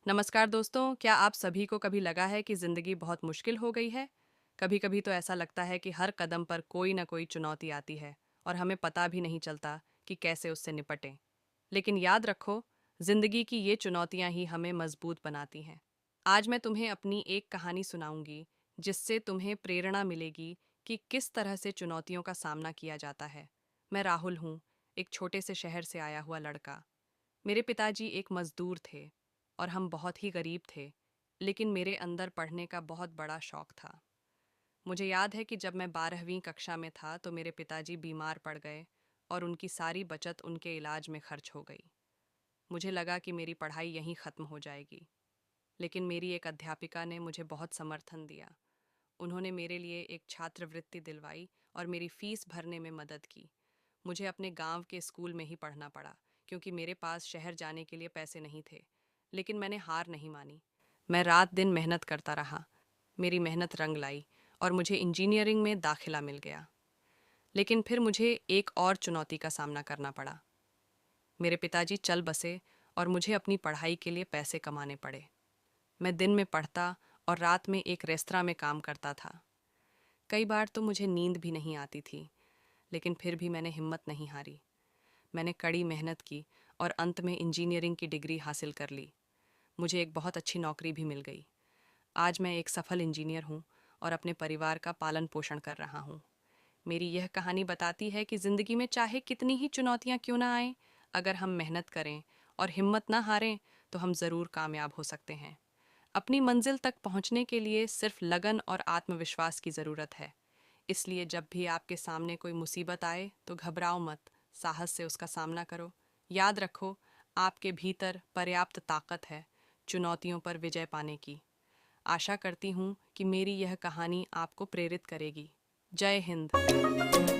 नमस्कार दोस्तों, क्या आप सभी को कभी लगा है कि ज़िंदगी बहुत मुश्किल हो गई है? कभी कभी तो ऐसा लगता है कि हर कदम पर कोई ना कोई चुनौती आती है और हमें पता भी नहीं चलता कि कैसे उससे निपटें। लेकिन याद रखो, ज़िंदगी की ये चुनौतियां ही हमें मजबूत बनाती हैं। आज मैं तुम्हें अपनी एक कहानी सुनाऊंगी जिससे तुम्हें प्रेरणा मिलेगी कि किस तरह से चुनौतियों का सामना किया जाता है। मैं राहुल हूँ, एक छोटे से शहर से आया हुआ लड़का। मेरे पिताजी एक मजदूर थे और हम बहुत ही गरीब थे, लेकिन मेरे अंदर पढ़ने का बहुत बड़ा शौक था। मुझे याद है कि जब मैं 12वीं कक्षा में था तो मेरे पिताजी बीमार पड़ गए और उनकी सारी बचत उनके इलाज में खर्च हो गई। मुझे लगा कि मेरी पढ़ाई यहीं ख़त्म हो जाएगी, लेकिन मेरी एक अध्यापिका ने मुझे बहुत समर्थन दिया। उन्होंने मेरे लिए एक छात्रवृत्ति दिलवाई और मेरी फीस भरने में मदद की। मुझे अपने गांव के स्कूल में ही पढ़ना पड़ा क्योंकि मेरे पास शहर जाने के लिए पैसे नहीं थे। लेकिन मैंने हार नहीं मानी। मैं रात दिन मेहनत करता रहा। मेरी मेहनत रंग लाई और मुझे इंजीनियरिंग में दाखिला मिल गया। लेकिन फिर मुझे एक और चुनौती का सामना करना पड़ा। मेरे पिताजी चल बसे और मुझे अपनी पढ़ाई के लिए पैसे कमाने पड़े। मैं दिन में पढ़ता और रात में एक रेस्तरां में काम करता था। कई बार तो मुझे नींद भी नहीं आती थी, लेकिन फिर भी मैंने हिम्मत नहीं हारी। मैंने कड़ी मेहनत की और अंत में इंजीनियरिंग की डिग्री हासिल कर ली। मुझे एक बहुत अच्छी नौकरी भी मिल गई। आज मैं एक सफल इंजीनियर हूँ और अपने परिवार का पालन पोषण कर रहा हूँ। मेरी यह कहानी बताती है कि ज़िंदगी में चाहे कितनी ही चुनौतियाँ क्यों ना आएं, अगर हम मेहनत करें और हिम्मत ना हारें तो हम ज़रूर कामयाब हो सकते हैं। अपनी मंजिल तक पहुँचने के लिए सिर्फ लगन और आत्मविश्वास की ज़रूरत है। इसलिए जब भी आपके सामने कोई मुसीबत आए तो घबराओ मत, साहस से उसका सामना करो। याद रखो, आपके भीतर पर्याप्त ताकत है चुनौतियों पर विजय पाने की। आशा करती हूँ कि मेरी यह कहानी आपको प्रेरित करेगी। जय हिंद।